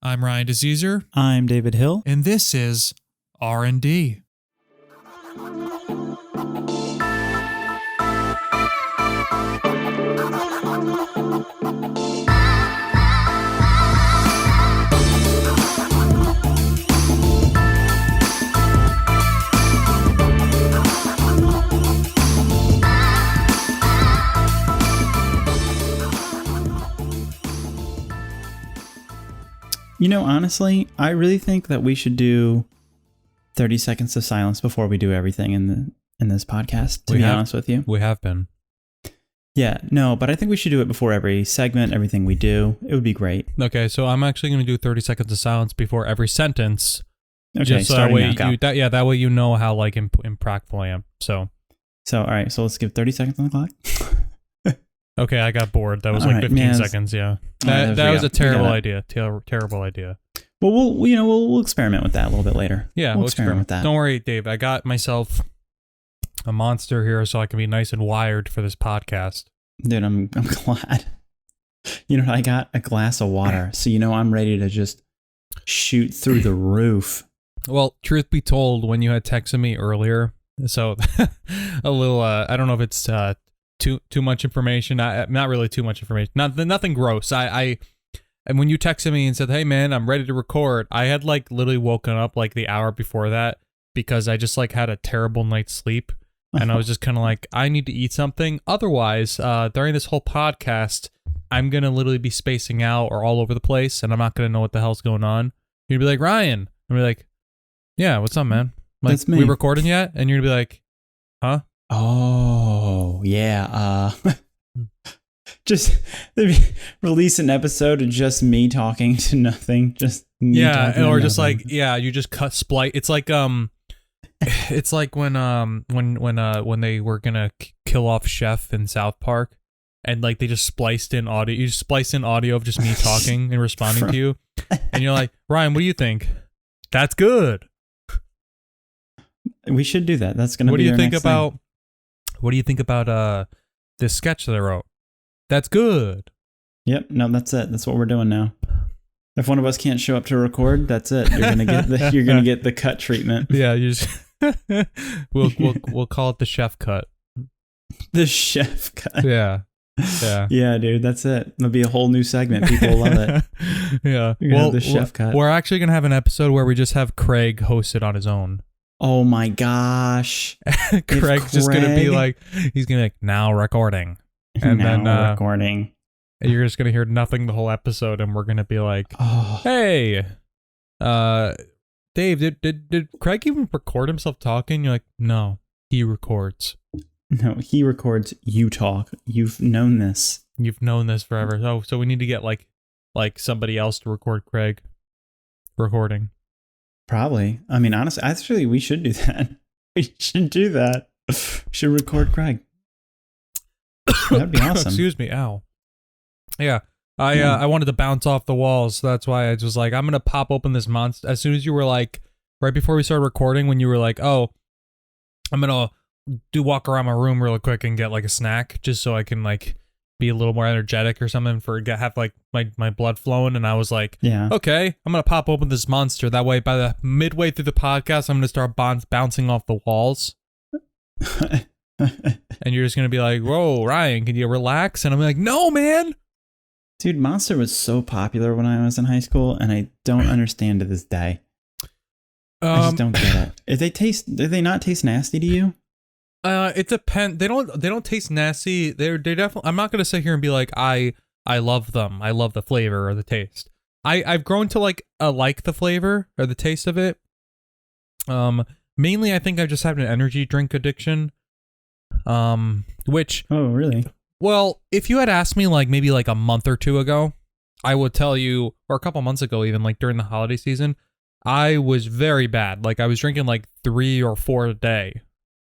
I'm Ryan DeCesar. I'm David Hill. And this is R&D. You know, honestly, I really think that we should do 30 seconds of silence before we do everything in this podcast, to be honest with you. We have been. Yeah, no, but I think we should do it before every segment, everything we do. It would be great. Okay, so I'm actually going to do 30 seconds of silence before every sentence. Okay, just so starting that way now, go. that way you know how like impractical I am. So all right, so let's give 30 seconds on the clock. Okay, I got bored. That was All like right, 15 seconds. Yeah, that was a terrible idea. Terrible idea. Well, we'll experiment with that a little bit later. Yeah, we'll experiment with that. Don't worry, Dave. I got myself a monster here, so I can be nice and wired for this podcast. Dude, I'm glad. You know what? I got a glass of water, so I'm ready to just shoot through the roof. Well, truth be told, when you had texted me earlier, so a little, I don't know if it's too much information. Not really too much information. Nothing gross. And when you texted me and said, "Hey man, I'm ready to record," I had like literally woken up like the hour before that because I just like had a terrible night's sleep, and I was just kind of like, I need to eat something. Otherwise, during this whole podcast, I'm gonna literally be spacing out or all over the place, and I'm not gonna know what the hell's going on. You'd be like, "Ryan," I'm be like, "Yeah, what's up, man? Like, That's me. We recording yet?" And you're gonna be like, "Huh?" Oh, yeah. Just release an episode of just me talking to nothing. Just me talking or to just nothing. like, you just cut splice. It's like it's like when they were gonna kill off Chef in South Park, and like they just spliced in audio. You just spliced in audio of just me talking and responding to you, and you're like, "Ryan, what do you think?" That's good. We should do that. That's gonna. What do you think about? Thing. What do you think about this sketch that I wrote? That's good. Yep. No, that's it. That's what we're doing now. If one of us can't show up to record, that's it. You're gonna get the cut treatment. Yeah, you just we'll call it the chef cut. The chef cut. Yeah. Yeah, dude. That's it. It'll be a whole new segment. People will love it. Yeah. Well, the chef cut. We're actually gonna have an episode where we just have Craig host it on his own. Oh my gosh. Craig's just gonna be like, he's gonna be like, now recording. And then recording. You're just gonna hear nothing the whole episode, and we're gonna be like, hey, Dave, did Craig even record himself talking? You're like, no, he records. No, he records, you talk. You've known this. You've known this forever. So we need to get like somebody else to record Craig recording. Probably. I mean, honestly, actually, we should do that. We should do that. We should record Craig. That'd be awesome. Excuse me. Ow. Yeah. I wanted to bounce off the walls. So that's why I was like, I'm going to pop open this monster. As soon as you were like, right before we started recording, when you were like, oh, I'm going to walk around my room really quick and get like a snack just so I can like be a little more energetic or something have like my blood flowing. And I was like, yeah, okay, I'm going to pop open this monster. That way by the midway through the podcast, I'm going to start bouncing off the walls. And you're just going to be like, whoa, Ryan, can you relax? And I'm like, no, man. Dude, Monster was so popular when I was in high school, and I don't understand to this day. I just don't get it. Do they not taste nasty to you? It depends. They don't taste nasty. They're definitely. I'm not gonna sit here and be like I love them. I love the flavor or the taste. I've grown to like the flavor or the taste of it. Mainly I think I just have an energy drink addiction. Which oh really? Well, if you had asked me like maybe like a month or two ago, I would tell you, or a couple months ago even, like during the holiday season, I was very bad. Like I was drinking like 3 or 4 a day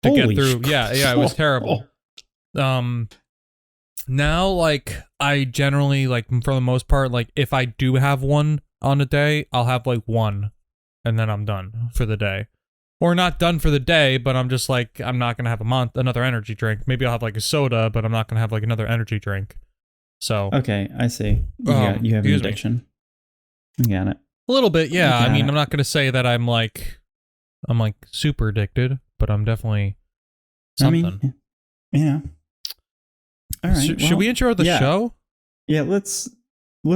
to get through. Yeah, it was terrible. Now like I generally like for the most part, like if I do have one on a day, I'll have like one and then I'm done for the day. Or not done for the day, but I'm just like, I'm not going to have another energy drink. Maybe I'll have like a soda, but I'm not going to have like another energy drink. So. Okay, I see. You have an addiction. You got it. A little bit, yeah. I mean, it. I'm not gonna say that I'm like super addicted, but I'm definitely something. I mean, yeah. All right. Should we intro the show? Yeah, let's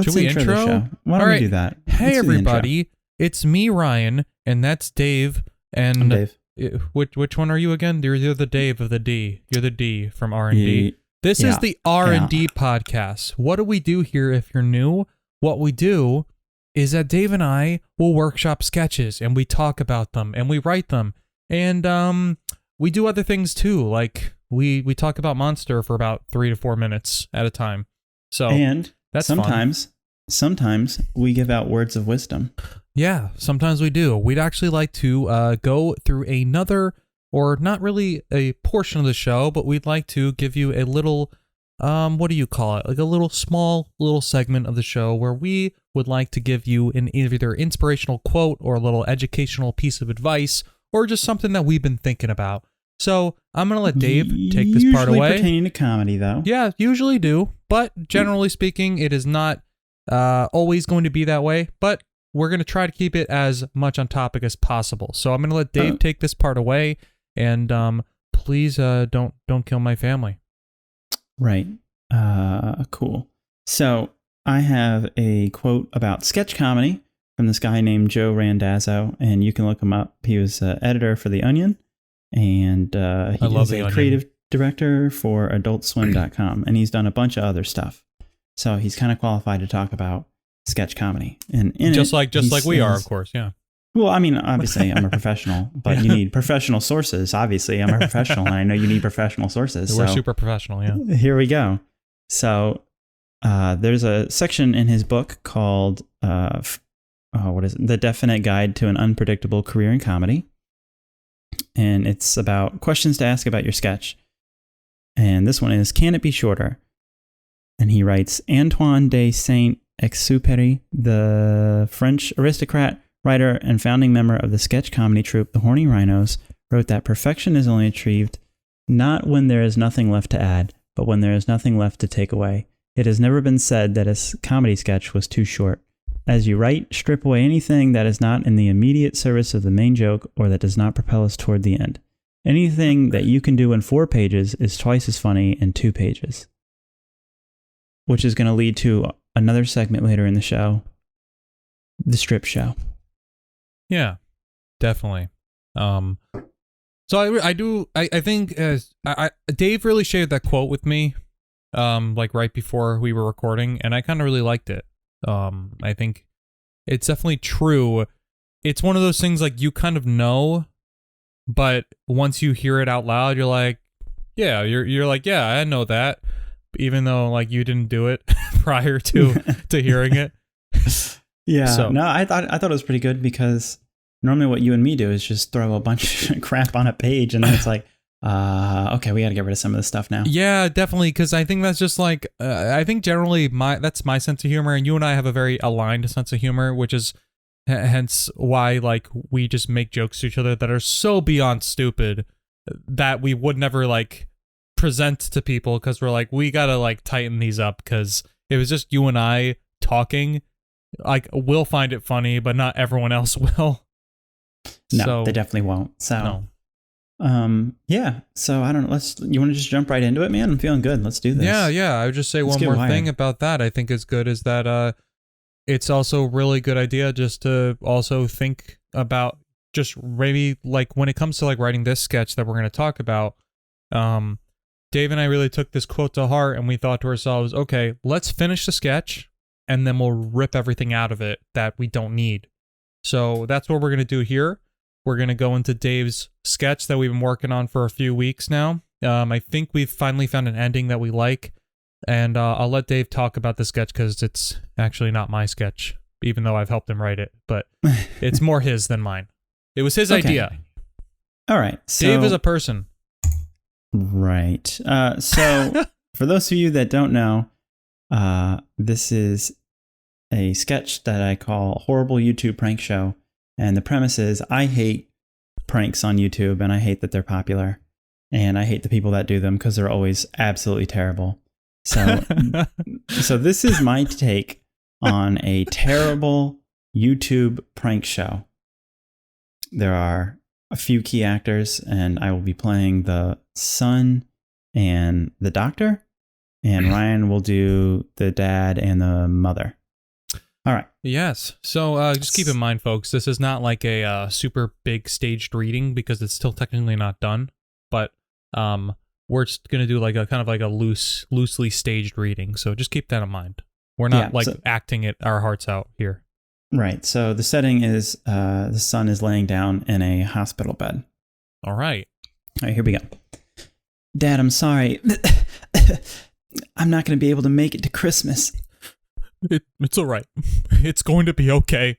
should we intro the show. Why don't we do that? Hey everybody, it's me, Ryan, and that's Dave. And I'm Dave. Which one are you again? You're the Dave of the D. You're the D from R&D. This is the R&D podcast. What do we do here if you're new? What we do is that Dave and I will workshop sketches, and we talk about them, and we write them, and we do other things too. Like we talk about Monster for about 3 to 4 minutes at a time. So that's sometimes we give out words of wisdom. Yeah, sometimes we do. We'd actually like to go through another, or not really a portion of the show, but we'd like to give you a little, what do you call it? Like a small segment of the show where we would like to give you an either inspirational quote or a little educational piece of advice or just something that we've been thinking about. So I'm going to let Dave take this part away. Usually pertaining to comedy, though. Yeah, usually do. But generally speaking, it is not always going to be that way. But we're going to try to keep it as much on topic as possible. So I'm going to let Dave take this part away, and please don't kill my family. Right. Cool. So I have a quote about sketch comedy from this guy named Joe Randazzo, and you can look him up. He was editor for The Onion, and he is a creative director for AdultSwim.com, and he's done a bunch of other stuff. So he's kind of qualified to talk about sketch comedy, and just like we are, of course. Yeah. Well, I mean, obviously, I'm a professional, but you need professional sources. Obviously, I'm a professional, and I know you need professional sources. We're super professional, yeah. Here we go. So there's a section in his book called what is it? The Definite Guide to an Unpredictable Career in Comedy, and it's about questions to ask about your sketch. And this one is, can it be shorter? And he writes, Antoine de Saint-Exupéry, the French aristocrat, writer, and founding member of the sketch comedy troupe The Horny Rhinos, wrote that perfection is only achieved not when there is nothing left to add, but when there is nothing left to take away. It has never been said that a comedy sketch was too short. As you write, strip away anything that is not in the immediate service of the main joke or that does not propel us toward the end. Anything that you can do in 4 pages is twice as funny in 2 pages. Which is going to lead to another segment later in the show, the strip show. Yeah, definitely. So I think Dave really shared that quote with me, like right before we were recording, and I kind of really liked it. I think it's definitely true. It's one of those things like you kind of know, but once you hear it out loud, you're like, yeah, you're like, yeah, I know that. Even though like you didn't do it prior to hearing it. Yeah. So. No, I thought it was pretty good because normally what you and me do is just throw a bunch of crap on a page and then it's like, okay, we got to get rid of some of this stuff now. Yeah, definitely, because I think that's just like I think generally that's my sense of humor, and you and I have a very aligned sense of humor, which is hence why like we just make jokes to each other that are so beyond stupid that we would never like present to people, because we're like, we gotta like tighten these up, because if it's just you and I talking, like we'll find it funny, but not everyone else will. No, they definitely won't. So yeah, so I don't know, you want to just jump right into it, man? I'm feeling good. Let's do this. Yeah, I would just say one more thing about that I think is good, is that it's also a really good idea just to also think about just maybe like when it comes to like writing this sketch that we're going to talk about, Dave and I really took this quote to heart, and we thought to ourselves, okay, let's finish the sketch and then we'll rip everything out of it that we don't need. So that's what we're going to do here. We're going to go into Dave's sketch that we've been working on for a few weeks now. I think we've finally found an ending that we like, and I'll let Dave talk about the sketch because it's actually not my sketch, even though I've helped him write it, but it's more his than mine. It was his idea. All right. So, Dave is a person. Right. So for those of you that don't know, this is a sketch that I call Horrible YouTube Prank Show. And the premise is I hate pranks on YouTube, and I hate that they're popular, and I hate the people that do them because they're always absolutely terrible. So, so this is my take on a terrible YouTube prank show. There are a few key actors, and I will be playing the son and the doctor, and Ryan will do the dad and the mother. All right. Yes. So just keep in mind, folks, this is not like a super big staged reading because it's still technically not done. But we're just gonna do like a kind of like a loosely staged reading. So just keep that in mind. We're not acting it our hearts out here. Right. So the setting is the son is laying down in a hospital bed. All right. All right. Here we go. Dad, I'm sorry. I'm not going to be able to make it to Christmas. It's all right. It's going to be okay.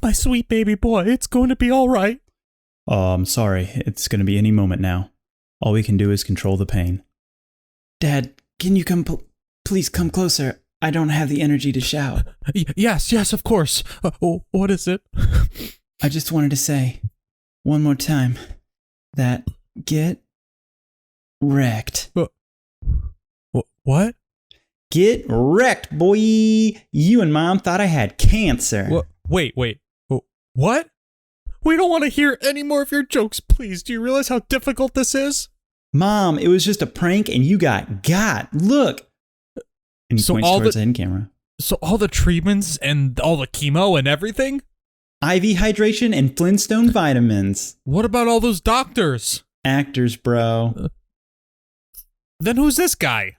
My sweet baby boy, it's going to be all right. Oh, I'm sorry. It's going to be any moment now. All we can do is control the pain. Dad, can you please come closer? I don't have the energy to shout. Yes, of course. What is it? I just wanted to say one more time that get wrecked. What? Get wrecked, boy. You and Mom thought I had cancer. Wait. What? We don't want to hear any more of your jokes, please. Do you realize how difficult this is? Mom, it was just a prank and you got. Look. And he points towards the in camera. So all the treatments and all the chemo and everything? IV hydration and Flintstone vitamins. What about all those doctors? Actors, bro. Then who's this guy?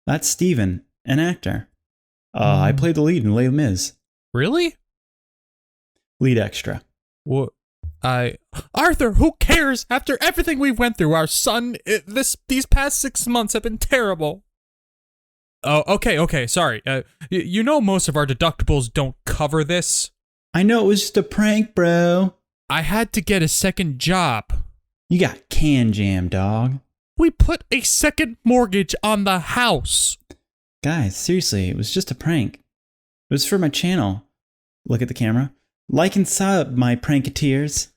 That's Steven, an actor. I played the lead in Les Mis. Really? Lead extra. What? Arthur, who cares? After everything we went through, our son, these past 6 months have been terrible. Oh, okay, sorry. You know most of our deductibles don't cover this. I know, it was just a prank, bro. I had to get a second job. You got can jam, dog. We put a second mortgage on the house. Guys, seriously, it was just a prank. It was for my channel. Look at the camera. Like and sub, my pranketeers.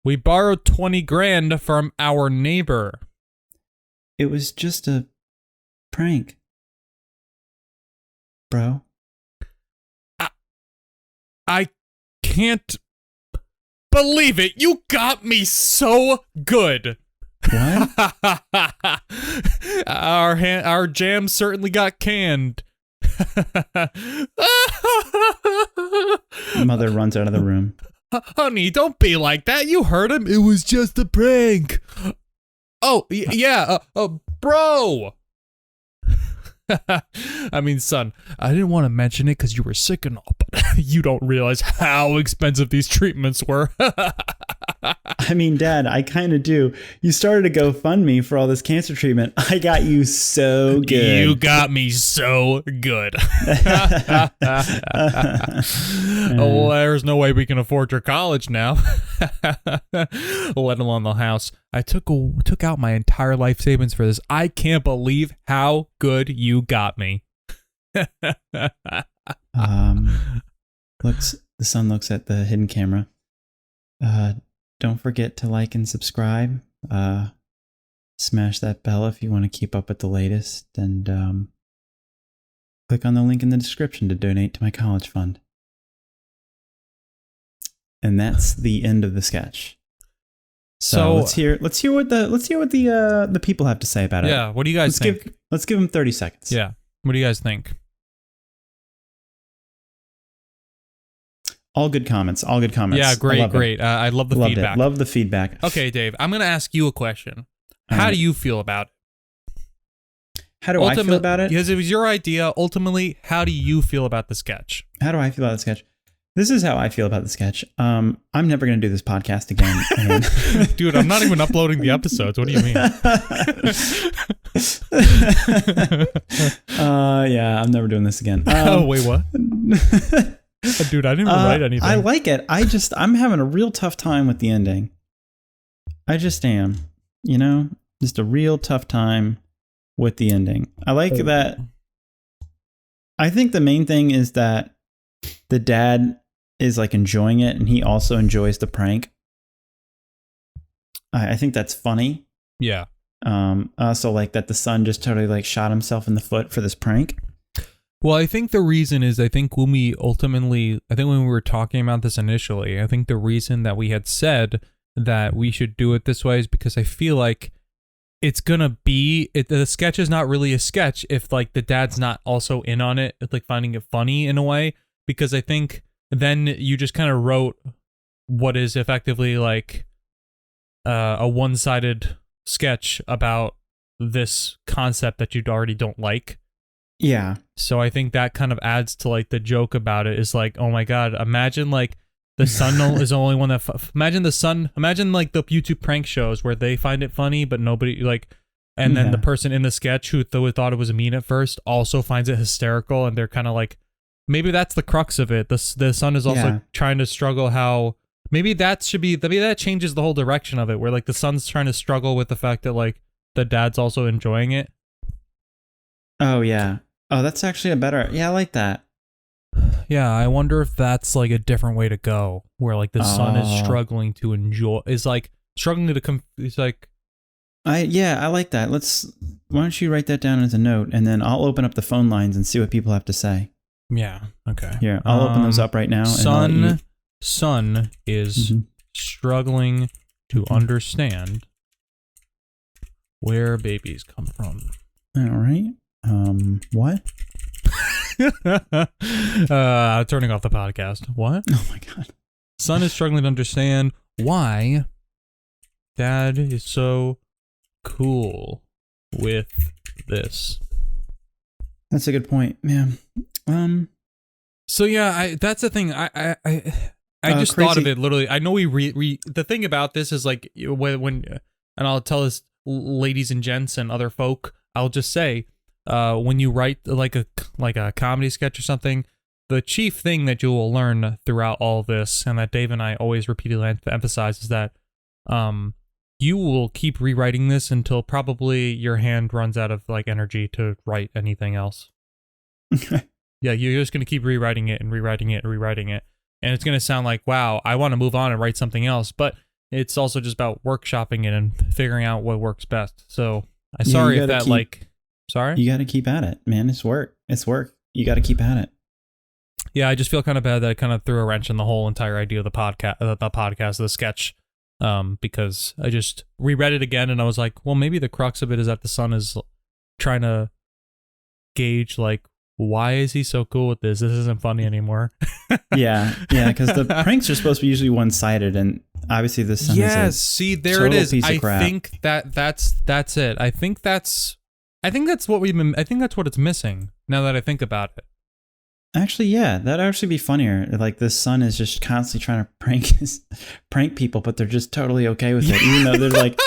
We borrowed 20 grand from our neighbor. It was just a prank. Bro. I can't believe it. You got me so good. What? Our jam certainly got canned. Mother runs out of the room. Honey, don't be like that. You heard him. It was just a prank. Oh, yeah. Bro. I mean, son, I didn't want to mention it because you were sick and all, but you don't realize how expensive these treatments were. I mean, Dad, I kind of do. You started a GoFundMe for all this cancer treatment. I got you so good. You got me so good. Oh, there's no way we can afford your college now. Let alone the house. I took out my entire life savings for this. I can't believe how good you got me. The son looks at the hidden camera. Don't forget to like and subscribe. Smash that bell if you want to keep up with the latest, and click on the link in the description to donate to my college fund. And that's the end of the sketch. So let's hear what the people have to say about it. Yeah, what do you guys think? Let's give them 30 seconds. Yeah, what do you guys think? All good comments. Yeah, great. I love the feedback. Love the feedback. Okay, Dave, I'm going to ask you a question. How do you feel about it? How do I feel about it? Because it was your idea. Ultimately, how do you feel about the sketch? How do I feel about the sketch? This is how I feel about the sketch. I'm never going to do this podcast again. Dude, I'm not even uploading the episodes. What do you mean? Yeah, I'm never doing this again. Oh, wait, what? Dude, I didn't even write anything. I like it. I'm having a real tough time with the ending. I just am. You know? Just a real tough time with the ending. I like that. I think the main thing is that the dad is like enjoying it, and he also enjoys the prank. I think that's funny. Yeah. Also like that the son just totally like shot himself in the foot for this prank. Well, I think the reason is I think when we were talking about this initially, I think the reason that we had said that we should do it this way is because I feel like it's gonna be the sketch is not really a sketch if like the dad's not also in on it, like finding it funny in a way, because I think then you just kind of wrote what is effectively like a one-sided sketch about this concept that you already don't like. Yeah. So I think that kind of adds to like the joke about it is like, oh my god, imagine like the son is the only one that imagine like the YouTube prank shows where they find it funny but nobody like, and then the person in the sketch who thought it was mean at first also finds it hysterical, and they're kind of like, maybe that's the crux of it. The son is also trying to struggle how maybe that changes the whole direction of it, where like the son's trying to struggle with the fact that like the dad's also enjoying it. Oh yeah. Oh, that's actually I like that. Yeah, I wonder if that's like a different way to go, where like the son is struggling to enjoy, is like struggling to it's like. I like that. Why don't you write that down as a note, and then I'll open up the phone lines and see what people have to say. Yeah. Okay. Here, I'll open those up right now. Son is struggling to understand where babies come from. All right. What? Turning off the podcast. What? Oh my god. Son is struggling to understand why dad is so cool with this. That's a good point, man. So yeah, that's the thing. I just thought of it literally. I know the thing about this is like when and I'll tell this ladies and gents and other folk, I'll just say, when you write like a comedy sketch or something, the chief thing that you will learn throughout all this, and that Dave and I always repeatedly emphasize, is that you will keep rewriting this until probably your hand runs out of like energy to write anything else. Yeah, you're just gonna keep rewriting it and rewriting it and rewriting it, and it's gonna sound like, wow, I want to move on and write something else, but it's also just about workshopping it and figuring out what works best. So I'm sorry if that sorry? You got to keep at it, man. It's work. You got to keep at it. Yeah, I just feel kind of bad that I kind of threw a wrench in the whole entire idea of the podcast, the sketch, because I just reread it again and I was like, well, maybe the crux of it is that the son is trying to gauge, like, why is he so cool with this? This isn't funny anymore. yeah, because the pranks are supposed to be usually one-sided, and obviously the son is a see, there it is. I think that's it. I think that's what it's missing, now that I think about it. Actually, yeah, that'd actually be funnier. Like the son is just constantly trying to prank people, but they're just totally okay with it, even though they're like,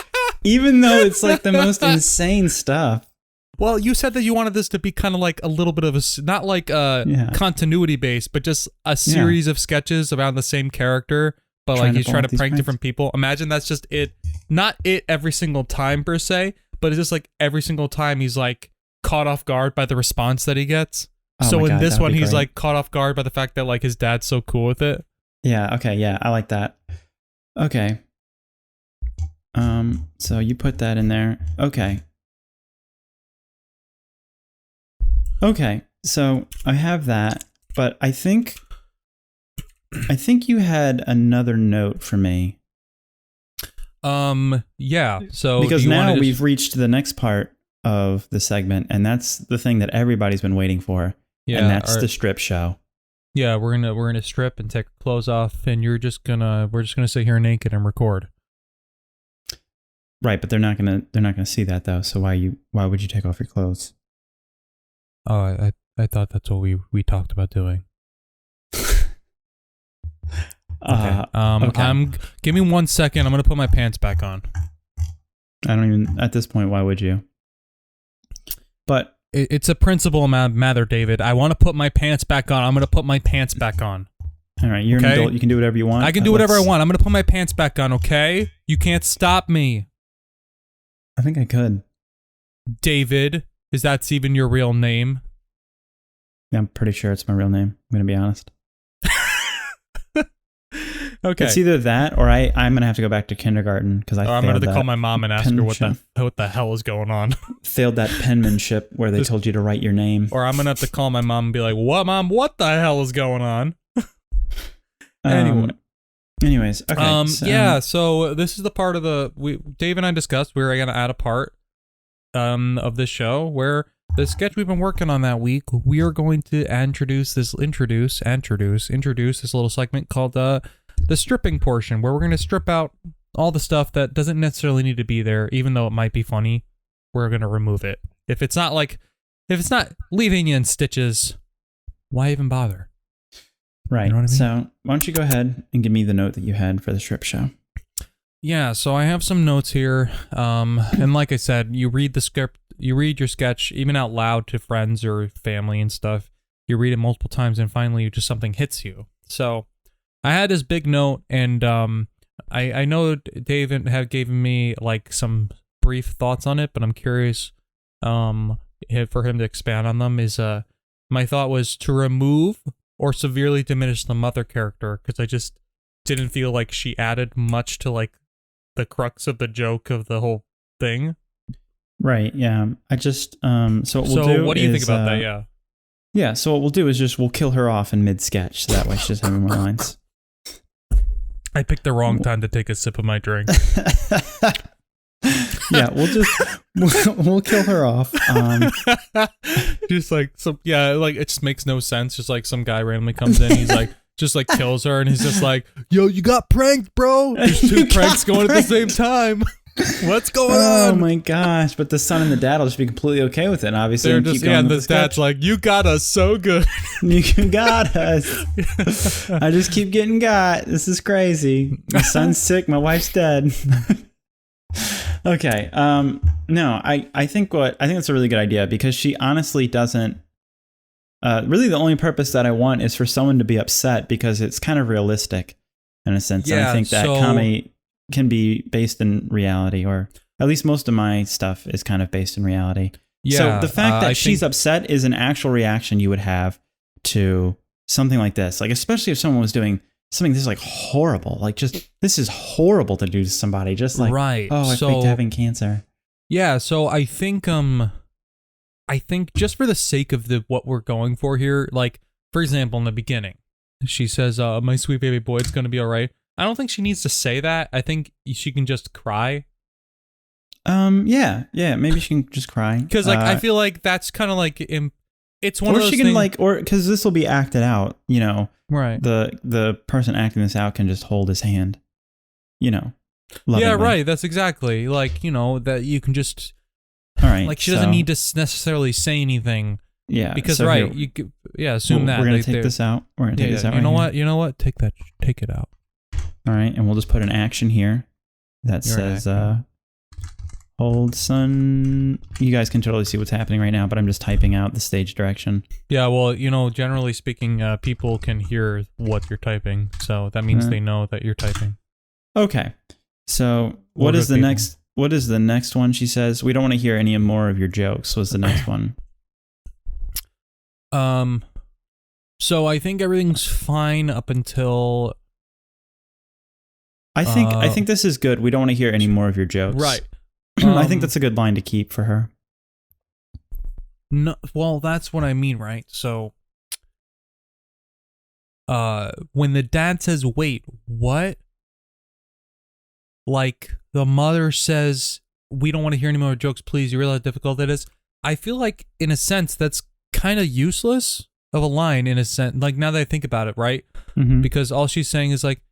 even though it's like the most insane stuff. Well, you said that you wanted this to be kind of like a little bit of not like continuity based, but just a series of sketches around the same character, but like he's trying to prank different people. Imagine that's just it. Not it every single time per se, but it's just like every single time he's like caught off guard by the response that he gets. So in this one, he's like caught off guard by the fact that like his dad's so cool with it. Yeah. Okay. Yeah. I like that. Okay. So you put that in there. Okay. Okay. So I have that, but I think you had another note for me. Yeah. So because now we've reached the next part of the segment, and that's the thing that everybody's been waiting for. Yeah, and that's the strip show. Yeah, we're gonna strip and take our clothes off, and we're just gonna sit here naked and record. Right, but they're not gonna see that though. So why would you take off your clothes? Oh, I thought that's what we talked about doing. Okay. Okay. Give me 1 second. I'm gonna put my pants back on. I don't even at this point. Why would you? But it's a principle matter, David. I want to put my pants back on. I'm going to put my pants back on. All right, you're an adult. You can do whatever you want. I can do whatever I want. I'm going to put my pants back on, okay? You can't stop me. I think I could. David, is that even your real name? Yeah, I'm pretty sure it's my real name. I'm going to be honest. Okay. It's either that or I'm going to have to go back to kindergarten because I'm going to call my mom and ask her what the hell is going on. Failed that penmanship where they told you to write your name. Or I'm going to have to call my mom and be like, what, Mom? What the hell is going on? Anyways, okay. So this is the part of Dave and I discussed we were going to add a part of this show where the sketch we've been working on that week, we are going to introduce this little segment called the stripping portion, where we're going to strip out all the stuff that doesn't necessarily need to be there, even though it might be funny. We're going to remove it. If it's not leaving you in stitches, why even bother? Right. You know what I mean? So why don't you go ahead and give me the note that you had for the strip show? Yeah, so I have some notes here. And like I said, you read the script, you read your sketch, even out loud to friends or family and stuff. You read it multiple times and finally something hits you. So I had this big note, and I know Dave had given me like some brief thoughts on it, but I'm curious for him to expand on them. My thought was to remove or severely diminish the mother character, because I just didn't feel like she added much to like the crux of the joke of the whole thing. Right. Yeah. I just so what do you think about that? Yeah. Yeah. So what we'll do is we'll kill her off in mid sketch, so that way she's having more lines. I picked the wrong time to take a sip of my drink. Yeah, we'll kill her off. Just like it just makes no sense. Just like some guy randomly comes in, he's like just like kills her, and he's just like, "Yo, you got pranked, bro." There's two pranks going at the same time. What's going on? Oh my gosh! But the son and the dad will just be completely okay with it. Obviously, they're just the dad's like, "You got us so good. You got us. I just keep getting got. This is crazy. My son's sick. My wife's dead." Okay. No, I think that's a really good idea, because she honestly doesn't. Really, the only purpose that I want is for someone to be upset, because it's kind of realistic in a sense. Yeah, and I think that comedy can be based in reality, or at least most of my stuff is kind of based in reality. Yeah, so the fact that she's upset is an actual reaction you would have to something like this. Like, especially if someone was doing something this is like horrible, like just this is horrible to do to somebody, just like, right. Oh, I faked having cancer. Yeah. So I think just for the sake of what we're going for here, like for example, in the beginning, she says, "My sweet baby boy, it's gonna be all right." I don't think she needs to say that. I think she can just cry. Yeah, maybe she can just cry. Because like I feel like that's kind of like it's one of those she can things, like, or because this will be acted out, you know. Right. The person acting this out can just hold his hand, you know. Lovingly. Yeah, right. That's exactly like, you know, that you can just. All right. Like she doesn't need to necessarily say anything. Yeah. Because right, assume that we're gonna take this out. We're gonna take this out. You know what? Take it out. All right, and we'll just put an action here that says, "Hold, son." You guys can totally see what's happening right now, but I'm just typing out the stage direction. Yeah, well, you know, generally speaking, people can hear what you're typing, so that means they know that you're typing. Okay, so what is the next? What is the next one? She says, "We don't want to hear any more of your jokes." Was the next one? So I think everything's fine up until. I think this is good. We don't want to hear any more of your jokes. Right. I think that's a good line to keep for her. No, well, that's what I mean, right? So, when the dad says, "Wait, what?" Like the mother says, "We don't want to hear any more jokes, please. You realize how difficult it is." I feel like, in a sense, that's kind of useless of a line. In a sense, like now that I think about it, right? Mm-hmm. Because all she's saying is like,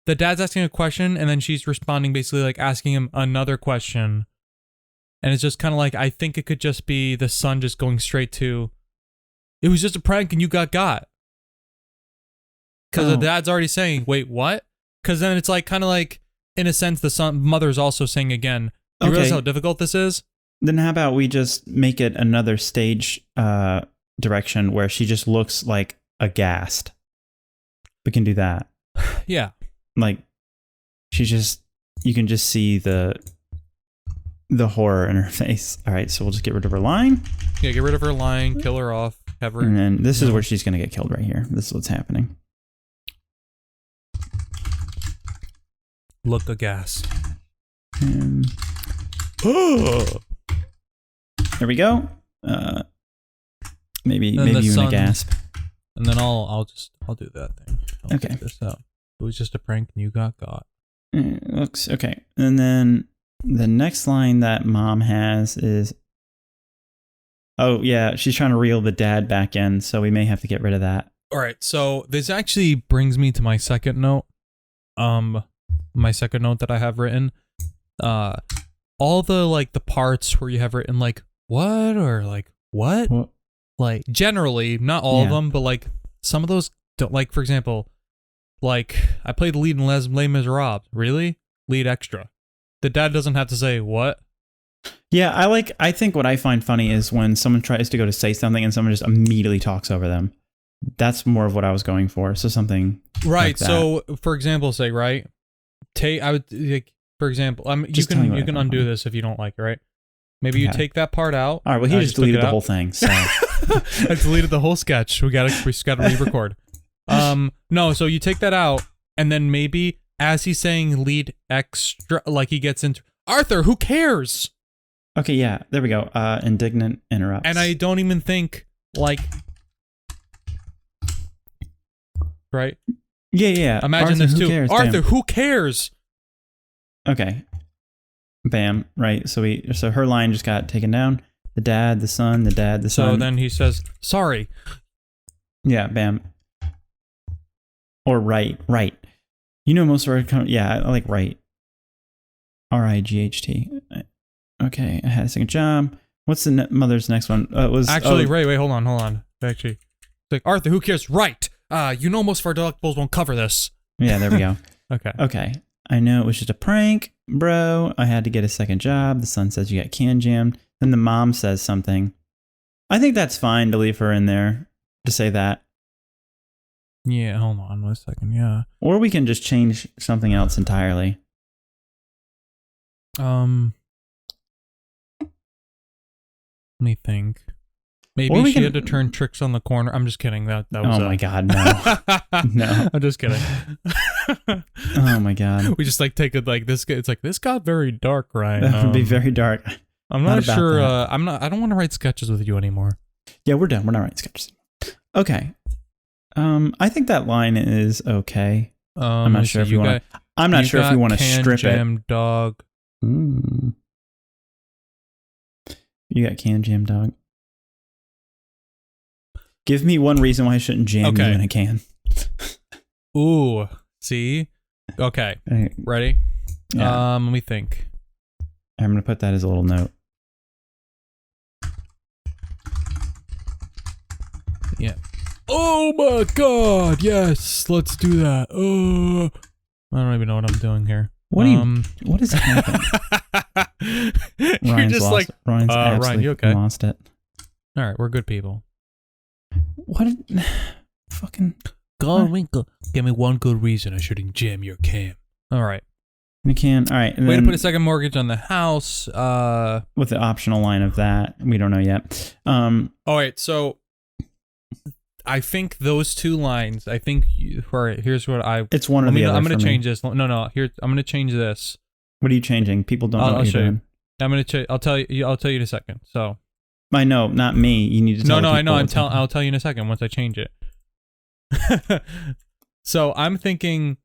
the dad's asking a question, and then she's responding basically like asking him another question. And it's just kind of like, I think it could just be the son just going straight to, "It was just a prank and you got." Because the dad's already saying, "Wait, what?" Because then it's like kind of like, in a sense, the mother's also saying again, "You realize how difficult this is?" Then how about we just make it another stage direction where she just looks like aghast. We can do that. Yeah. Like, you can just see the horror in her face. All right, so we'll just get rid of her line. Yeah, get rid of her line, kill her off, have her. And then this is where she's going to get killed right here. This is what's happening. look aghast. There we go. Maybe even a gasp. And then I'll do that thing. I'll Okay. take this out. It was just a prank and you got got. Looks okay. And then the next line that mom has is, oh yeah, she's trying to reel the dad back in, so we may have to get rid of that. All right, so this actually brings me to my second note. My second note that I have written. All the like the parts where you have written like what or like what? Like generally, not all of them, but like some of those don't, like for example, like I played the lead in Les Miserables. Really? Lead extra. The dad doesn't have to say what? Yeah, I think what I find funny is when someone tries to go to say something and someone just immediately talks over them. That's more of what I was going for. So something right. Like that. So for example, say right. I would like for example, you can undo this if you don't like it, right? Maybe you take that part out. All right. Well, he just deleted the whole thing. So I deleted the whole sketch. We gotta re-record. No. So you take that out, and then maybe as he's saying lead extra, like he gets into Arthur. Who cares? Okay. Yeah. There we go. Indignant interrupts. And I don't even think like. Right. Yeah. Imagine Arthur, this who too. cares? Arthur, Bam. who cares? Okay. Bam. Right. So her line just got taken down. The dad, the son, the dad, the son. So then he says, "Sorry." Yeah. Bam. Or right. You know most of our I like right. RIGHT. Okay. I had a second job. What's the mother's next one? It was actually. Wait. Hold on. Actually, it's like Arthur, who cares? Right. You know most of our deductibles won't cover this. Yeah. There we go. Okay. I know it was just a prank, bro. I had to get a second job. The son says you got can jammed. Then the mom says something. I think that's fine to leave her in there to say that. Yeah, hold on 1 second. Yeah. Or we can just change something else entirely. Let me think. Maybe she had to turn tricks on the corner. I'm just kidding. That was. Oh my god, no. No. I'm just kidding. Oh my god. We just like take it like this. It's like this got very dark, right? That would be very dark. I'm not sure. I don't want to write sketches with you anymore. Yeah, we're done. We're not writing sketches. Okay. I think that line is okay. I'm not sure if you want to. I'm not sure if you want to strip Jam Dog. You got can jam dog. Give me one reason why I shouldn't jam you in a can. Ooh, see? Okay. Ready? Yeah. Let me think. I'm going to put that as a little note. Yeah. Oh my god, yes, let's do that. I don't even know what I'm doing here. What is happening? You're just like, Ryan's absolutely Ryan, you okay? Lost it. All right, we're good people. What fucking Winkle. Give me one good reason I shouldn't jam your cam. All right. We can. All right. Way to put a second mortgage on the house. With the optional line of that, we don't know yet. All right. So I think those two lines. I think. All right. Here's what I. It's one or the other. I'm going to change this. No. Here. I'm going to change this. What are you changing? People don't know what you're doing. I'm going to. I'll tell you. I'll tell you in a second. So. I know, not me. You need to tell No, I know. people I'll tell you in a second once I change it. So I'm thinking,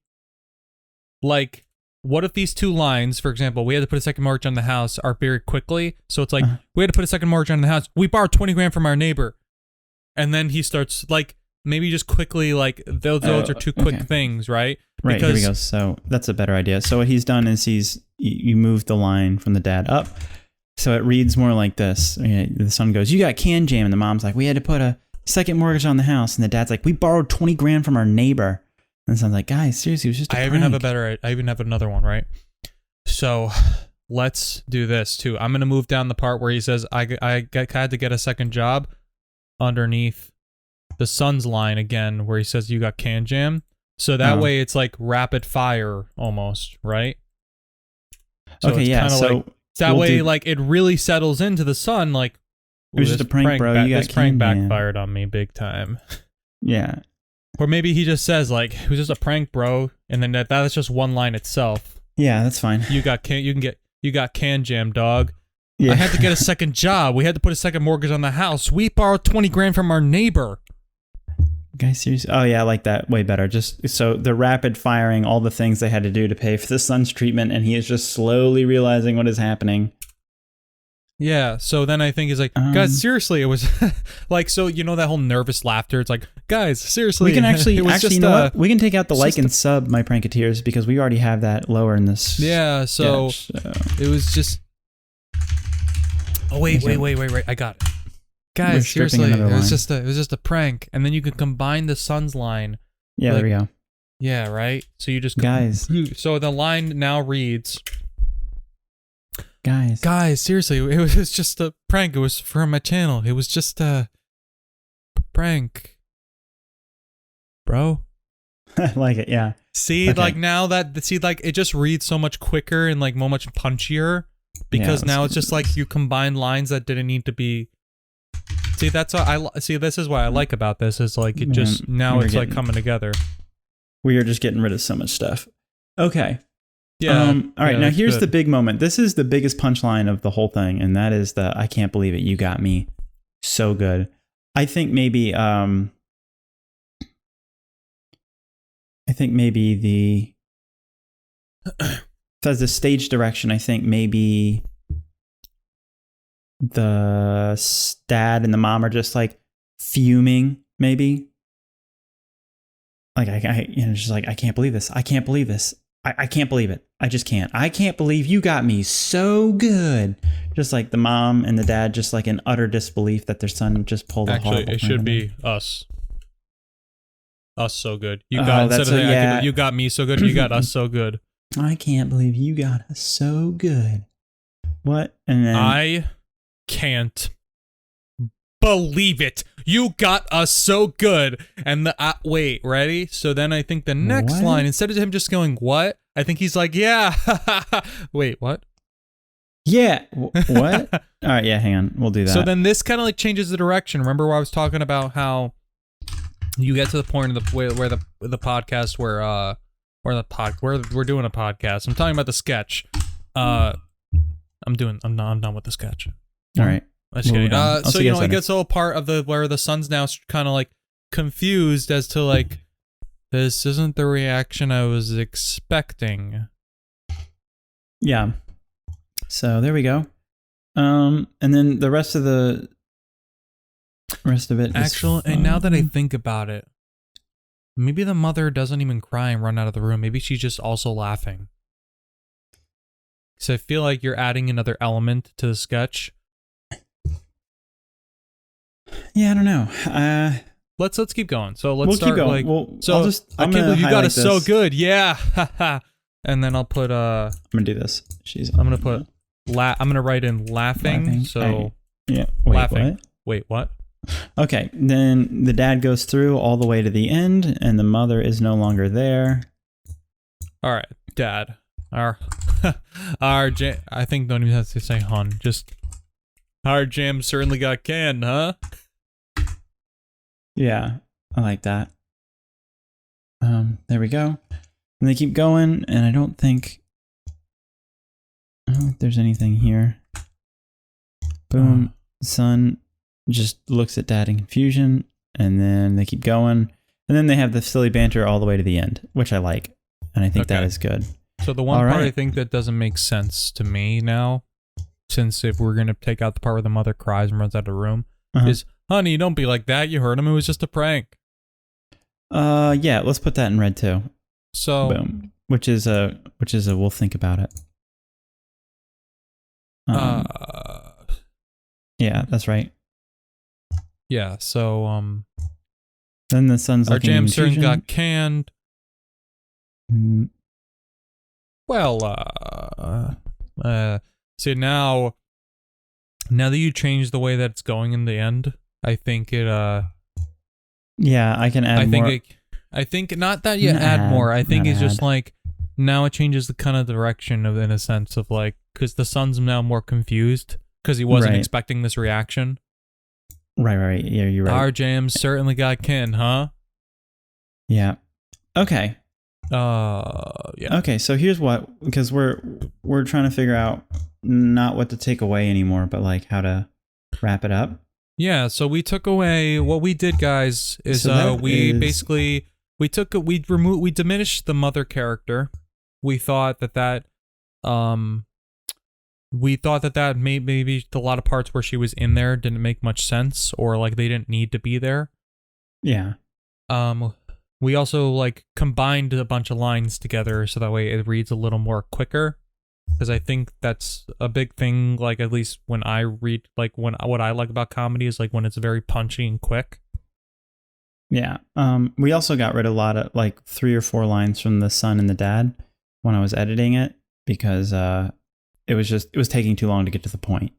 like, what if these two lines, for example, we had to put a second mortgage on the house, are very quickly. So it's like, we had to put a second mortgage on the house. We borrowed 20 grand from our neighbor. And then he starts, like, maybe just quickly, like, those are two quick things, right? Right, here we go. So that's a better idea. So what he's done is you moved the line from the dad up. So it reads more like this. The son goes, you got can jam. And the mom's like, we had to put a second mortgage on the house. And the dad's like, we borrowed 20 grand from our neighbor. And the son's like, guys, seriously, it was just a prank. I even have another one, right? So let's do this too. I'm going to move down the part where he says, I had to get a second job underneath the son's line again, where he says, you got can jam. So that way it's like rapid fire almost, right? So okay, yeah. So that way, like, it really settles into the son, like, it was just a prank, bro. This prank backfired on me big time. Yeah. Or maybe he just says, like, it was just a prank, bro, and then that's just one line itself. Yeah, that's fine. You got can jam, dog. Yeah. I had to get a second job. We had to put a second mortgage on the house. We borrowed 20 grand from our neighbor. Guys, seriously? Oh yeah, I like that way better. Just so they're rapid firing all the things they had to do to pay for the son's treatment, and he is just slowly realizing what is happening. Yeah, so then I think he's like, guys, seriously, it was like, so you know that whole nervous laughter. It's like, guys, seriously, we can actually, it was you know what? We can take out the like and sub, my Pranketeers, because we already have that lower in this. Yeah, so it was just. Oh wait, I got it. Guys, seriously, it was just a prank, and then you could combine the son's line. Yeah, like, there we go. Yeah, right. So you just guys. So the line now reads. Guys, seriously, it was just a prank. It was for my channel. It was just a prank, bro. I like it. Yeah. See, okay. like now like it just reads so much quicker and like much punchier because now it's just like you combine lines that didn't need to be. See, that's what I see. This is what I like about this is like it just now it's like coming together. We are just getting rid of so much stuff. Okay. Yeah. All right. Now here's the big moment. This is the biggest punchline of the whole thing, and that is the "I can't believe it, you got me." So good. I think maybe the as the stage direction. I think maybe the dad and the mom are just like fuming. Maybe like I just like I can't believe this. I can't believe this. I can't believe it. I just can't. I can't believe you got me so good. Just like the mom and the dad, just like in utter disbelief that their son just pulled a horrible. Actually, it should be us. Us so good. You got instead of you got me so good. You got us so good. I can't believe you got us so good. What? And then I can't believe it. You got us so good. And the wait, ready? So then I think the next line, instead of him just going, what? I think he's like, yeah. Wait, what? Yeah. What? All right, yeah, hang on. We'll do that. So then this kind of like changes the direction. Remember where I was talking about how you get to the point of where the podcast where we're doing a podcast. I'm talking about the sketch. I'm done with the sketch. All right. So you know, it gets a whole part of where the son's now kind of like confused as to like, this isn't the reaction I was expecting. Yeah. So there we go. And then the rest of it. Actually, and now that I think about it, maybe the mother doesn't even cry and run out of the room. Maybe she's just also laughing. So I feel like you're adding another element to the sketch. Yeah, I don't know. Let's keep going. So we'll keep going. I can't believe you got us so good. Yeah. And then I'll put I'm gonna do this. I'm gonna put I'm gonna write in laughing. So yeah. Wait, laughing. What? Wait, what? Okay. Then the dad goes through all the way to the end, and the mother is no longer there. All right, Dad. Our I think don't even have to say hun. Just our jam certainly got canned, huh? Yeah, I like that. There we go. And they keep going, and I don't think there's anything here. Boom. Son just looks at dad in confusion, and then they keep going. And then they have the silly banter all the way to the end, which I like. And I think that is good. So the one part I think that doesn't make sense to me now, since if we're going to take out the part where the mother cries and runs out of the room, is, honey, don't be like that. You heard him. It was just a prank. Yeah, let's put that in red too. So, boom. Which is a we'll think about it. Yeah, that's right. Yeah, so then the son's our jam certain got canned. Well, see now that you change the way that it's going in the end, I think it yeah, I can add more. I think not that you add more. I think it's just like now it changes the kind of direction of, in a sense of like, because the son's now more confused because he wasn't expecting this reaction. Right. Yeah, you're right. Our jam certainly got canned, huh? Yeah. Okay. Yeah. Okay, so here's what, because we're trying to figure out not what to take away anymore, but like how to wrap it up. Yeah, so we took away what we did, guys. Is we diminished the mother character. We thought that maybe a lot of parts where she was in there didn't make much sense, or like they didn't need to be there. Yeah. We also like combined a bunch of lines together so that way it reads a little more quicker. Because I think that's a big thing, like at least when I read, like what I like about comedy is like when it's very punchy and quick. Yeah. We also got rid of a lot of like 3 or 4 lines from the son and the dad when I was editing it because it was taking too long to get to the point.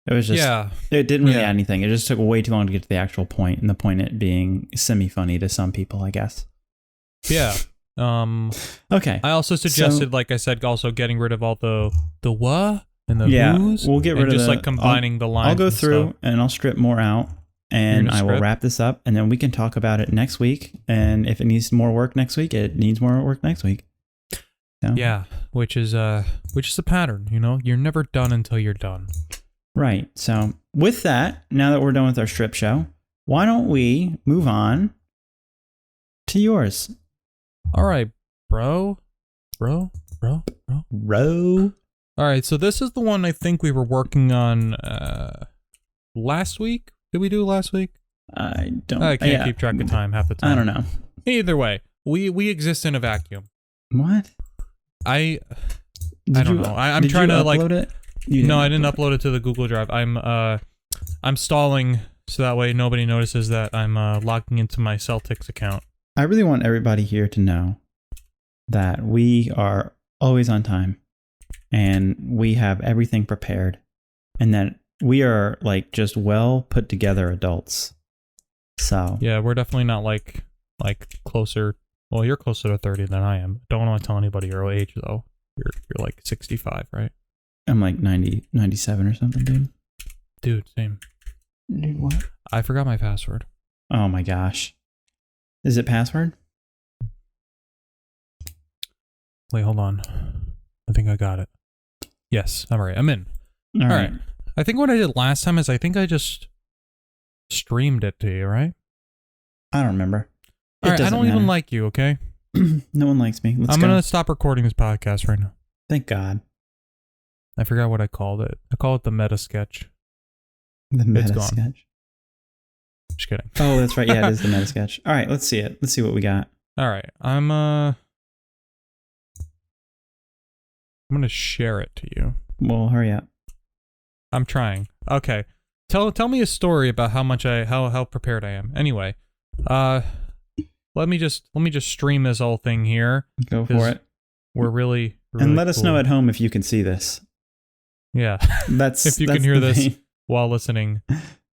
It was just it didn't really add anything. It just took way too long to get to the actual point, and the point it being semi-funny to some people, I guess. Yeah. Okay. I also suggested, like I said, also getting rid of all the what and the who's. We'll get rid of just like combining the lines. I'll go through stuff. and I'll strip more out, and I will wrap this up, and then we can talk about it next week. And if it needs more work next week, it needs more work next week. So. Yeah, which is a pattern. You know, you're never done until you're done. Right. So with that, now that we're done with our strip show, why don't we move on to yours? All right, bro. All right, so this is the one I think we were working on last week. Did we do it last week? I can't keep track of time half the time. I don't know. Either way, we exist in a vacuum. What? I don't know. I'm trying to like. It? No, I didn't upload it to the Google Drive. I'm stalling so that way nobody notices that I'm logging into my Celtics account. I really want everybody here to know that we are always on time and we have everything prepared and that we are like just well put together adults. So yeah, we're definitely not like closer. Well, you're closer to 30 than I am. Don't want to tell anybody your age though. You're like 65, right? I'm like 90, 97 or something, dude. Dude, same. Dude, what? I forgot my password. Oh my gosh. Is it password? Wait, hold on. I think I got it. Yes, I'm right. I'm in. All right. I think what I did last time is I think I just streamed it to you, right? I don't remember. All right, I don't even like you, okay? No one likes me. I'm going to stop recording this podcast right now. Thank God. I forgot what I called it. I call it the meta sketch. The meta sketch? Just kidding. Oh, that's right. Yeah, it is the meta sketch. All right, let's see it. Let's see what we got. All right. I'm going to share it to you. Well, hurry up. I'm trying. Okay. Tell me a story about how prepared I am. Anyway, let me just stream this whole thing here. Go for it. We're really and let us cool. know at home if you can see this. Yeah. That's if you can hear this while listening.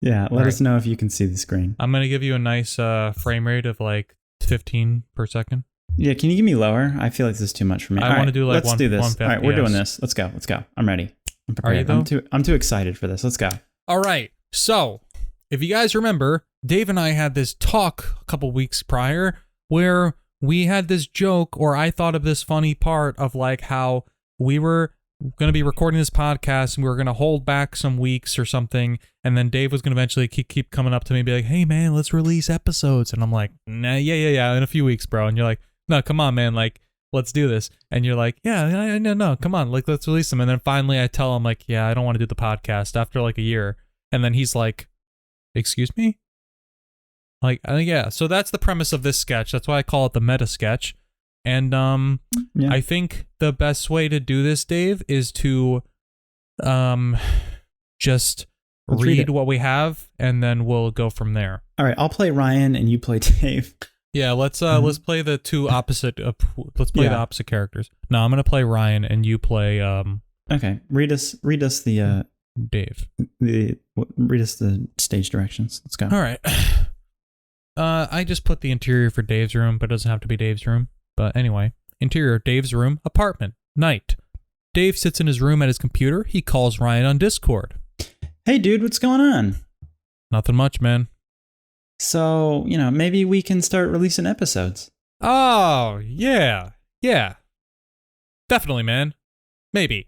Yeah, let us know if you can see the screen. I'm going to give you a nice frame rate of like 15 per second. Yeah, can you give me lower? I feel like this is too much for me. I want to do like let's do this. All right, we're doing this. Let's go. I'm ready. I'm prepared. Are you though? I'm too excited for this. Let's go. All right. So, if you guys remember, Dave and I had this talk a couple weeks prior where we had this joke, or I thought of this funny part of like how we were going to be recording this podcast and we were going to hold back some weeks or something. And then Dave was going to eventually keep coming up to me and be like, hey man, let's release episodes. And I'm like, nah, yeah, in a few weeks, bro. And you're like, no, come on, man. Like, let's do this. And you're like, yeah, no, come on. Like, let's release them. And then finally I tell him like, yeah, I don't want to do the podcast after like a year. And then he's like, excuse me? Like, yeah. So that's the premise of this sketch. That's why I call it the meta sketch. And I think the best way to do this, Dave, is to just read what we have, and then we'll go from there. All right, I'll play Ryan, and you play Dave. Yeah, let's play the two opposite. Let's play the opposite characters. No, I'm gonna play Ryan, and you play. Okay, read us the Dave. Read us the stage directions. Let's go. All right. I just put the interior for Dave's room, but it doesn't have to be Dave's room. But anyway, interior, Dave's room, apartment, night. Dave sits in his room at his computer. He calls Ryan on Discord. Hey, dude, what's going on? Nothing much, man. So, maybe we can start releasing episodes. Oh, yeah. Yeah. Definitely, man. Maybe.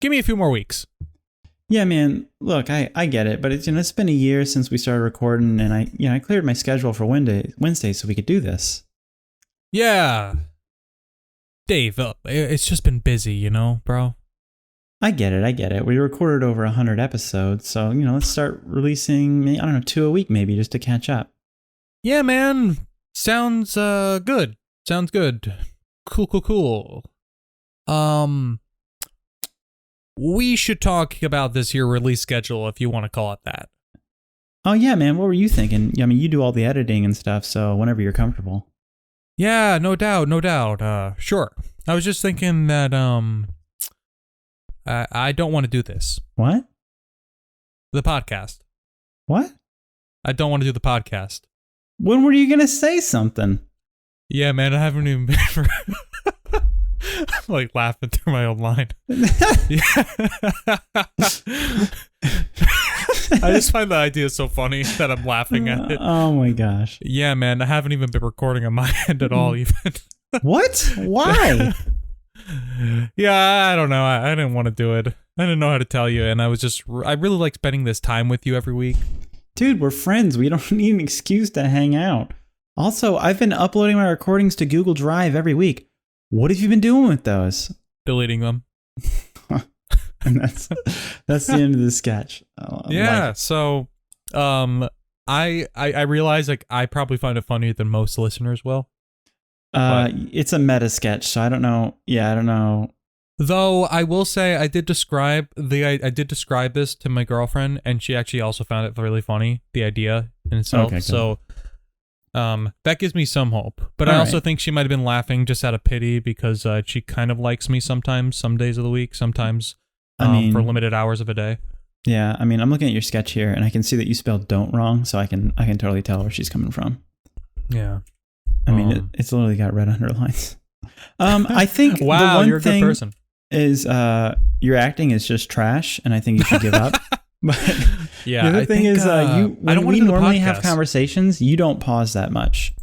Give me a few more weeks. Yeah, man. Look, I get it, but it's been a year since we started recording, and I cleared my schedule for Wednesday so we could do this. Yeah. Dave, it's just been busy, bro. I get it. We recorded over 100 episodes, so let's start releasing, I don't know, 2 a week maybe, just to catch up. Yeah, man. Sounds good. Sounds good. Cool. We should talk about this here release schedule, if you want to call it that. Oh yeah, man. What were you thinking? I mean, you do all the editing and stuff, so whenever you're comfortable. Yeah, no doubt. Sure. I was just thinking that I don't want to do this. What? The podcast. What? I don't want to do the podcast. When were you gonna say something? Yeah, man, I haven't even been for I'm like laughing through my own line. I just find the idea so funny that I'm laughing at it. Oh my gosh. Yeah, man, I haven't even been recording on my end at all even. What? Why? Yeah, I don't know. I didn't want to do it. I didn't know how to tell you, and I really like spending this time with you every week. Dude, we're friends. We don't need an excuse to hang out. Also, I've been uploading my recordings to Google Drive every week. What have you been doing with those? Deleting them. And that's the end of the sketch. Yeah, so I realize like I probably find it funnier than most listeners will. It's a meta sketch, so I don't know. Yeah, I don't know. Though I will say I did describe this to my girlfriend, and she actually also found it really funny, the idea in itself. Okay, cool. So that gives me some hope. But All I also right. think she might have been laughing just out of pity because she kind of likes me sometimes, some days of the week, sometimes for limited hours of a day. Yeah, I mean, I'm looking at your sketch here, and I can see that you spelled "don't" wrong, so I can totally tell where she's coming from. Yeah. I mean, it's literally got red underlines. I think wow, the one you're a thing good person. Is your acting is just trash, and I think you should give up. But yeah, the other thing is, when we normally have conversations, you don't pause that much.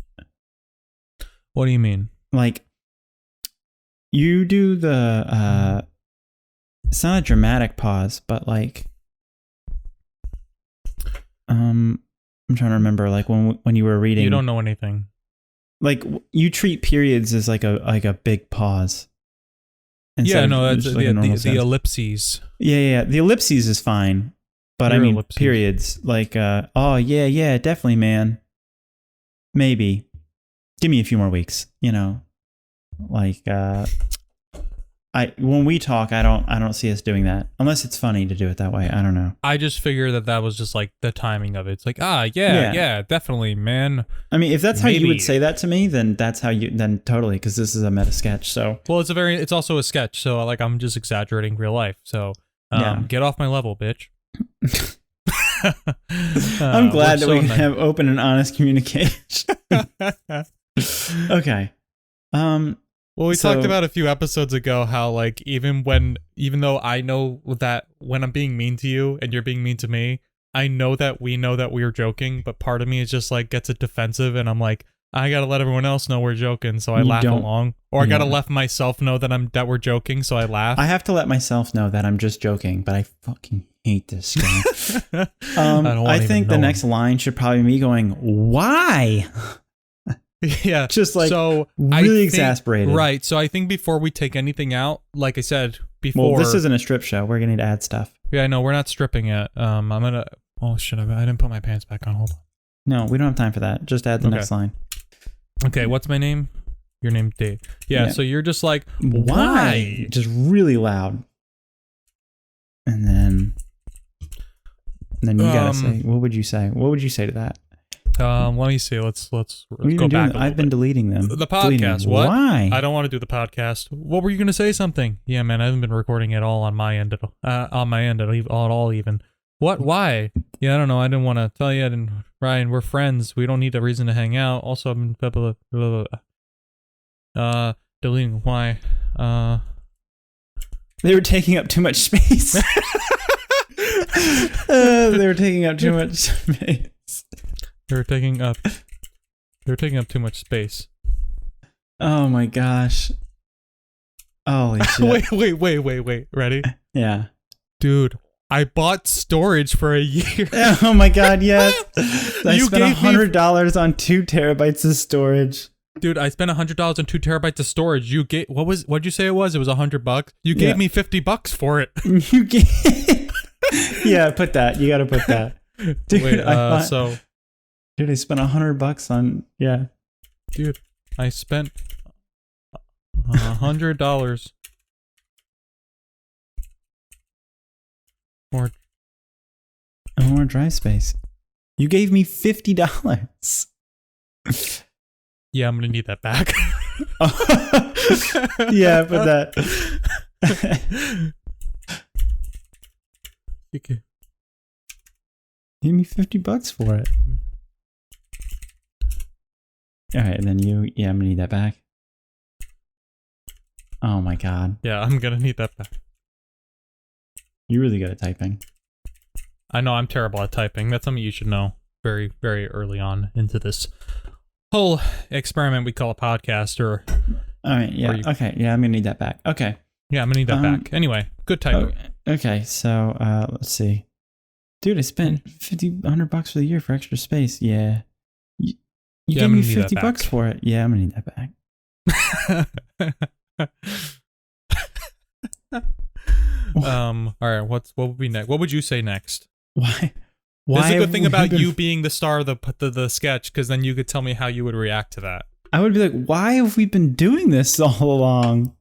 What do you mean? Like, you do the it's not a dramatic pause, but like, I'm trying to remember, like when you were reading. You don't know anything. Like, you treat periods as like a big pause. Yeah, no, that's like the ellipses. Yeah. The ellipses is fine. But I mean, ellipses. Periods. Like, oh, yeah, definitely, man. Maybe. Give me a few more weeks, Like, when we talk, I don't see us doing that. Unless it's funny to do it that way. I don't know. I just figure that was just like the timing of it. It's like, yeah, definitely, man. I mean, if that's how you would say that to me, then that's how then totally, because this is a meta sketch. So, well, it's also a sketch. So like, I'm just exaggerating real life. So, get off my level, bitch. I'm glad that we can have open and honest communication. Okay. Well, we talked about a few episodes ago how like even though I know that when I'm being mean to you and you're being mean to me, I know that we're joking, but part of me is just like gets it defensive, and I'm like, I gotta let everyone else know we're joking, so I laugh along, or I gotta let myself know that we're joking, so I laugh. I have to let myself know that I'm just joking, but I fucking hate this guy. I think the next line should probably be me going, "Why?" Yeah, just like so really exasperated. Right. So I think before we take anything out, like I said before, well, this isn't a strip show. We're gonna need to add stuff. Yeah, no, we're not stripping yet. I'm gonna. Oh shit! I didn't put my pants back on. Hold on. No, we don't have time for that. Just add the next line. Okay, what's my name? Your name, Dave. Yeah. So you're just like, why? Just really loud. And then you gotta say, what would you say? What would you say to that? Let me see. Let's go back. I've been deleting them. The podcast. Deleting. What? Why? I don't want to do the podcast. What were you gonna say? Something? Yeah, man. I haven't been recording at all on my end. At all even. What? Why? Yeah, I don't know. I didn't want to tell you. Ryan, we're friends. We don't need a reason to hang out. Also, I've been deleting. Why? They were taking up too much space. They were taking up too much space. They were taking up too much space. Oh my gosh. Holy shit. Wait. Ready? Yeah. Dude, I bought storage for a year. Oh my god, yes. I You spent gave me- $100 on 2 terabytes of storage. Dude, I spent $100 on 2 terabytes of storage. You gave what'd you say it was? It was $100. You Yeah. gave me $50 for it. You get Yeah, put that. You gotta put that. Dude, Wait, I so dude, I spent $100 on dude, I spent $100 for more drive space. You gave me $50. Yeah, I'm gonna need that back. Yeah, put that. Okay. Give me $50 for it. All right, and then I'm gonna need that back. Oh my god, Yeah, I'm gonna need that back. you're really good at typing. I know I'm terrible at typing. That's something you should know very, very early on into this whole experiment we call a podcast. Or All right, yeah, okay, yeah, I'm gonna need that back. Okay, yeah, I'm gonna need that back. Anyway, good typing. okay, so let's see, dude, I spent $100 for the year for extra space. Yeah, you Yeah, gave I'm me gonna need that $50 back. for it. Yeah, I'm gonna need that back. All right, what would be next? What would you say next? Why? This is a have good thing we about been- you being the star of the sketch, because then you could tell me how you would react to that. I would be like, why have we been doing this all along?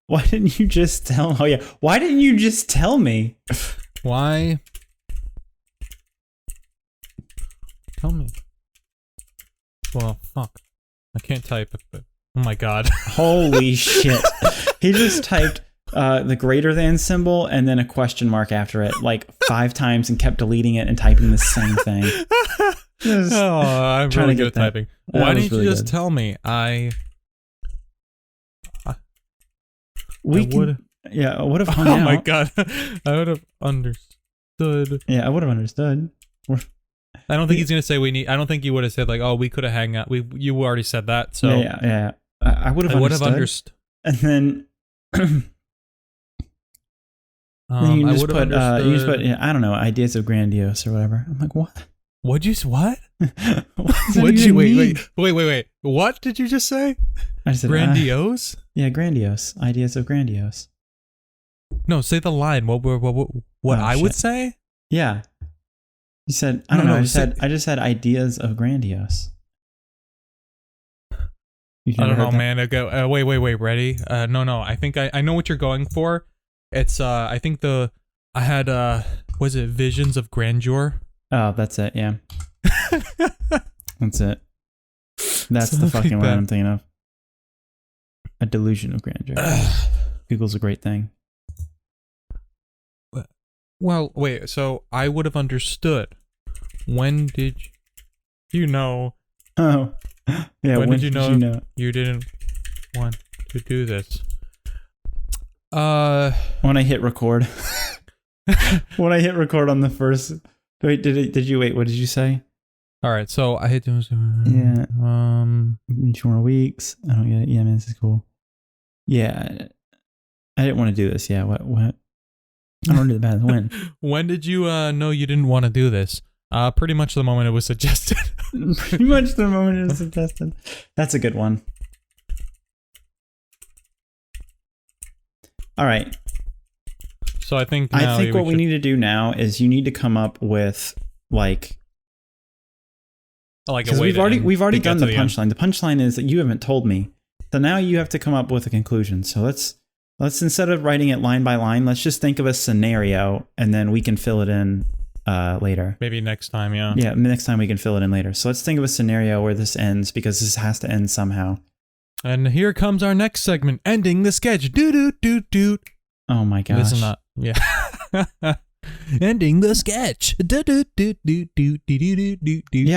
Why didn't you just tell? Oh yeah, why didn't you just tell me? Why? Tell me. Well, fuck. I can't type it, but oh my god. Holy shit! He just typed the greater than symbol and then a question mark after it like 5 times and kept deleting it and typing the same thing. Just Oh, I'm trying really to good get at typing. that Why was didn't you really just good. tell me? we I can- would. Yeah, I would have hung Oh out. my god. I would have understood. Yeah, I would have understood. I don't think he's gonna say we need. I don't think you would have said like, oh, we could have hang out. You already said that, so yeah. I would have I would have understood. understood. And then you I just would put, have understood. you just put, I don't know, ideas of grandiose or whatever. I'm like, what? What'd you? What? What does that What'd even you? mean? Wait. What did you just say? I said, Grandiose? yeah, grandiose. Ideas of grandiose. No, say the line. What I would shit. say? Yeah. You said, I don't know. No, I just said ideas of grandiose. You've I never don't know, heard that? man. I go. Wait. Ready? No. I think I know what you're going for. It's I think I had was it Visions of Grandeur? Oh, that's it. Yeah. That's it. That's the Something fucking like line that. I'm thinking of. A delusion of grandeur. Google's a great thing. Well, wait. So I would have understood. When did you know Oh. Yeah, When did you know? you know? you didn't want to do this? When I hit record. When I hit record on the first. Wait, did you wait? What did you say? All right. So I hate to. Yeah. Um. 2 more weeks. I don't get it. Yeah, man, this is cool. Yeah. I didn't want to do this. Yeah, what? I don't do the bad when. When did you know you didn't want to do this? Pretty much the moment it was suggested. Pretty much the moment it was suggested. That's a good one. All right. So I think. I think what we need to do now is you need to come up with like like a because way we've already to get done to the end. punchline. The punchline is that you haven't told me. So now you have to come up with a conclusion. So let's instead of writing it line by line, let's just think of a scenario and then we can fill it in later. Maybe next time, yeah. Yeah, next time we can fill it in later. So let's think of a scenario where this ends because this has to end somehow. And here comes our next segment, ending the sketch. Do. Oh my gosh. This is not. Yeah. Ending the sketch. Yeah,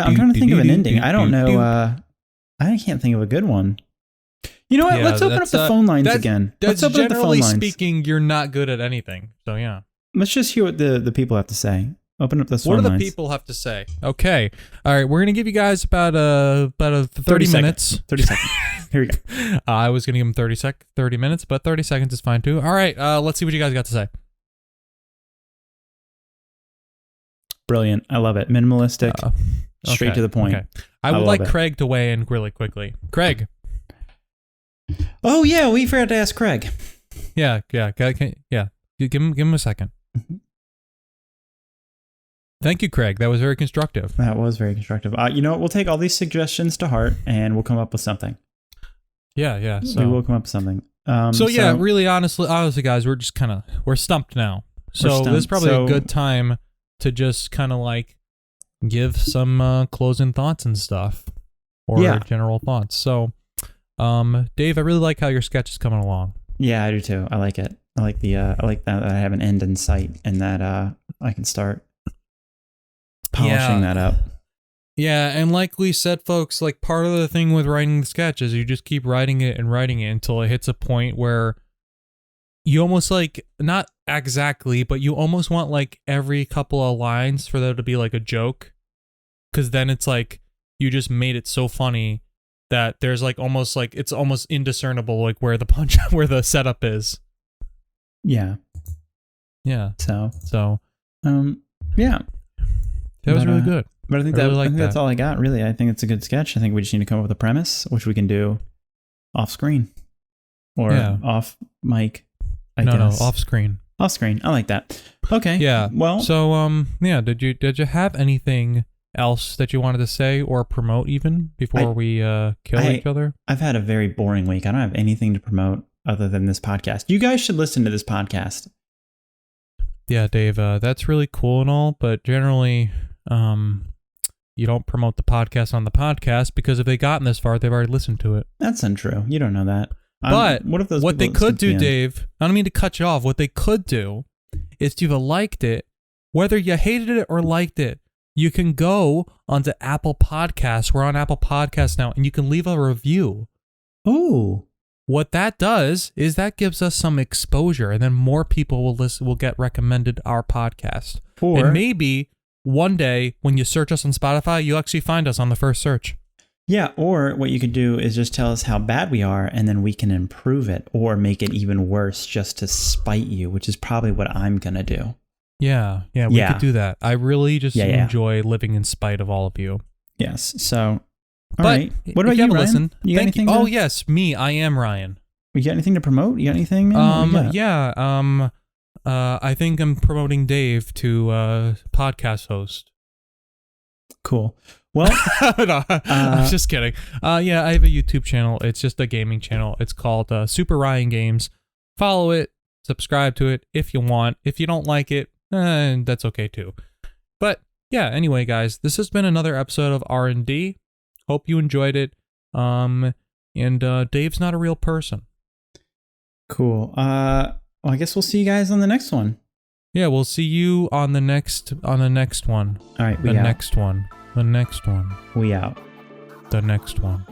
I'm trying to think of an ending. I don't know. I can't think of a good one. You know what? Yeah, Let's open up the phone lines again. That's Let's open up the phone generally lines. speaking, you're not good at anything. So yeah. Let's just hear what the people have to say. Open up the What phone do the lines. people have to say? Okay. All right. We're going to give you guys about a 30 minutes. 30 seconds. Here we go. I was going to give them 30 minutes, but 30 seconds is fine too. All right. Let's see what you guys got to say. Brilliant. I love it. Minimalistic. Straight Okay, to the point. Okay. I would love like it. Craig to weigh in really quickly. Craig. Oh, yeah. We forgot to ask Craig. Yeah. Give him a second. Thank you, Craig. That was very constructive. That was very constructive. You know what? We'll take all these suggestions to heart and we'll come up with something. Yeah. We will come up with something. Really, honestly, guys, we're stumped now. So this is probably a good time to just kind of like give some closing thoughts and stuff, or general thoughts. So, Dave, I really like how your sketch is coming along. Yeah, I do too. I like it. I like that I have an end in sight and that I can start polishing that up. Yeah, and like we said, folks, like part of the thing with writing the sketch is you just keep writing it until it hits a point where you almost like, not exactly, but you almost want like every couple of lines for there to be like a joke. Because then it's like you just made it so funny that there's like almost like it's almost indiscernible like where the setup is. Yeah. Yeah. So yeah. That was really good. But I think that's all I got, really. I think it's a good sketch. I think we just need to come up with a premise, which we can do off screen or off mic. I guess. No, off screen. Off screen. I like that. Okay. Yeah. Well. So did you have anything else that you wanted to say or promote even before we kill each other? I've had a very boring week. I don't have anything to promote other than this podcast. You guys should listen to this podcast. Yeah, Dave. That's really cool and all, but generally, you don't promote the podcast on the podcast because if they've gotten this far, they've already listened to it. That's untrue. You don't know that. But what they could do, Dave, I don't mean to cut you off. What they could do is if you liked it, whether you hated it or liked it, you can go onto Apple Podcasts. We're on Apple Podcasts now, and you can leave a review. Ooh. What that does is that gives us some exposure, and then more people will get recommended our podcast. And maybe one day when you search us on Spotify, you'll actually find us on the first search. Yeah, or what you could do is just tell us how bad we are, and then we can improve it or make it even worse just to spite you, which is probably what I'm going to do. Yeah, we could do that. I really just enjoy living in spite of all of you. Yes, so, all right. What about you, Ryan? Listen, you got anything? Oh, yes, me. I am Ryan. You got anything to promote? You got anything, man? I think I'm promoting Dave to podcast host. Cool. Well, no, I'm just kidding. I have a YouTube channel. It's just a gaming channel. It's called Super Ryan Games. Follow it, subscribe to it if you want. If you don't like it, that's okay too. But yeah, anyway, guys, this has been another episode of R&D. Hope you enjoyed it. And Dave's not a real person. Cool. Well, I guess we'll see you guys on the next one. Yeah, we'll see you on the next one. All right, The next one. The next one. We out. The next one.